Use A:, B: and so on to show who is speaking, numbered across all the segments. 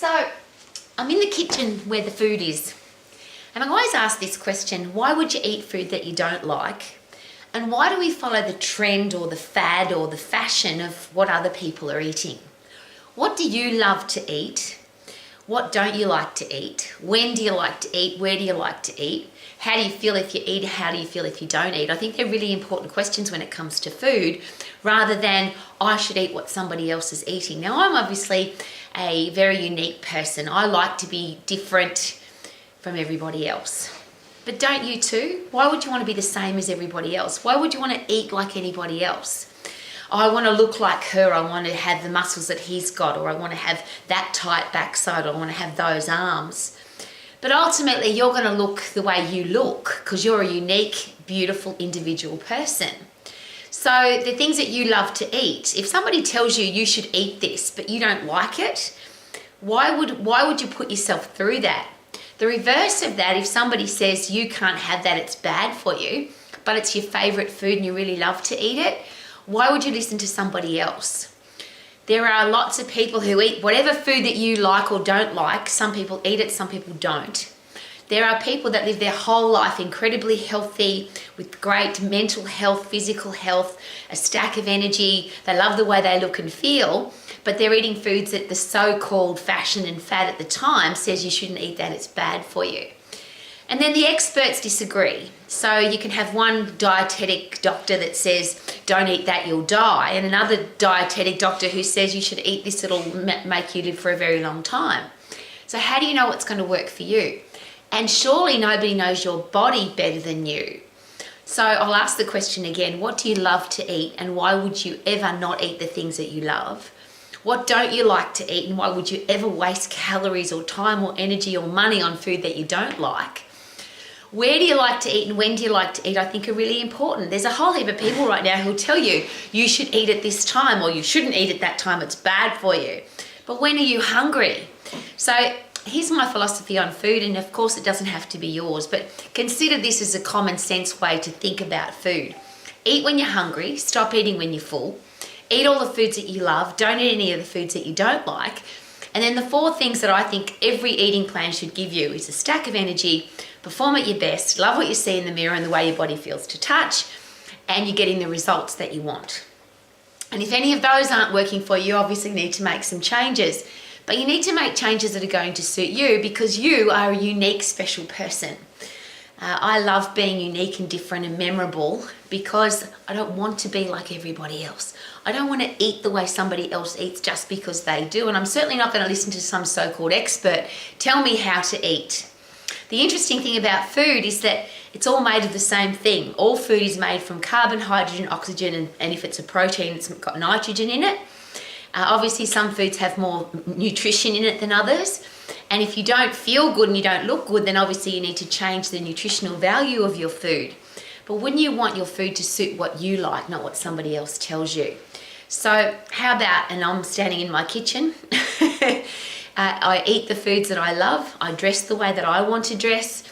A: So I'm in the kitchen where the food is, and I'm always asked this question: why would you eat food that you don't like? And why do we follow the trend or the fad or the fashion of what other people are eating? What do you love to eat? What don't you like to eat? When do you like to eat? Where do you like to eat? How do you feel if you eat? How do you feel if you don't eat? I think they're really important questions when it comes to food, rather than I should eat what somebody else is eating. Now, I'm obviously a very unique person. I like to be different from everybody else. But don't you too? Why would you want to be the same as everybody else? Why would you want to eat like anybody else? I want to look like her, I want to have the muscles that he's got, or I want to have that tight backside, or I want to have those arms. But ultimately, you're going to look the way you look because you're a unique, beautiful, individual person. So the things that you love to eat, if somebody tells you you should eat this, but you don't like it, why would you put yourself through that? The reverse of that, if somebody says you can't have that, it's bad for you, but it's your favorite food and you really love to eat it, why would you listen to somebody else? There are lots of people who eat whatever food that you like or don't like. Some people eat it, some people don't. There are people that live their whole life incredibly healthy, with great mental health, physical health, a stack of energy. They love the way they look and feel, but they're eating foods that the so-called fashion and fad at the time says you shouldn't eat that, it's bad for you. And then the experts disagree. So you can have one dietetic doctor that says, don't eat that, you'll die. And another dietetic doctor who says you should eat this, it'll make you live for a very long time. So how do you know what's going to work for you? And surely nobody knows your body better than you. So I'll ask the question again, what do you love to eat? And why would you ever not eat the things that you love? What don't you like to eat? And why would you ever waste calories or time or energy or money on food that you don't like? Where do you like to eat and when do you like to eat, I think are really important. There's a whole heap of people right now who'll tell you, you should eat at this time or you shouldn't eat at that time, it's bad for you. But when are you hungry? So here's my philosophy on food, and of course it doesn't have to be yours, but consider this as a common sense way to think about food. Eat when you're hungry, stop eating when you're full. Eat all the foods that you love, don't eat any of the foods that you don't like. And then the 4 things that I think every eating plan should give you is a stack of energy, perform at your best, love what you see in the mirror and the way your body feels to touch, and you're getting the results that you want. And if any of those aren't working for you, you obviously need to make some changes. But you need to make changes that are going to suit you because you are a unique, special person. I love being unique and different and memorable because I don't want to be like everybody else. I don't want to eat the way somebody else eats just because they do. And I'm certainly not going to listen to some so-called expert tell me how to eat. The interesting thing about food is that it's all made of the same thing. All food is made from carbon, hydrogen, oxygen, and if it's a protein, it's got nitrogen in it. Obviously, some foods have more nutrition in it than others. And if you don't feel good and you don't look good, then obviously you need to change the nutritional value of your food. But wouldn't you want your food to suit what you like, not what somebody else tells you? So how about, and I'm standing in my kitchen, I eat the foods that I love, I dress the way that I want to dress,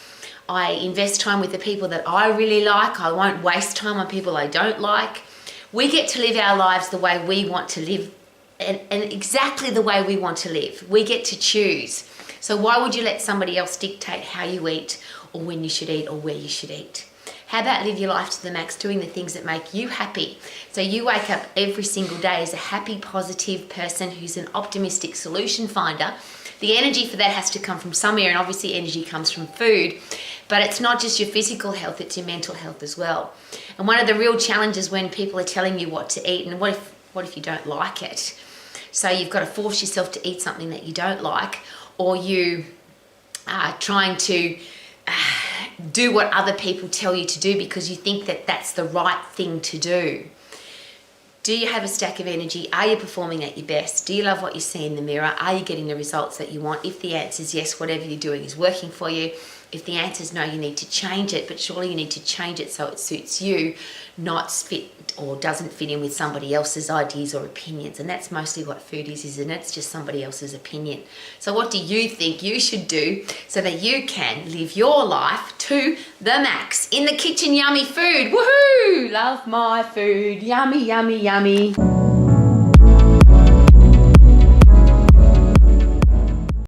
A: I invest time with the people that I really like, I won't waste time on people I don't like. We get to live our lives the way we want to live, and exactly the way we want to live. We get to choose. So why would you let somebody else dictate how you eat or when you should eat or where you should eat? How about live your life to the max, doing the things that make you happy? So you wake up every single day as a happy, positive person who's an optimistic solution finder. The energy for that has to come from somewhere, and obviously energy comes from food. But it's not just your physical health, it's your mental health as well. And one of the real challenges when people are telling you what to eat, and what if you don't like it? So you've got to force yourself to eat something that you don't like, or you are trying to do what other people tell you to do because you think that that's the right thing to do. Do you have a stack of energy? Are you performing at your best? Do you love what you see in the mirror? Are you getting the results that you want? If the answer is yes, whatever you're doing is working for you. If the answer is no, you need to change it, but surely you need to change it so it suits you, not fit or doesn't fit in with somebody else's ideas or opinions. And that's mostly what food is, isn't it? It's just somebody else's opinion. So what do you think you should do so that you can live your life to the max? In the kitchen, yummy food. Woohoo! Love my food. Yummy, yummy, yummy.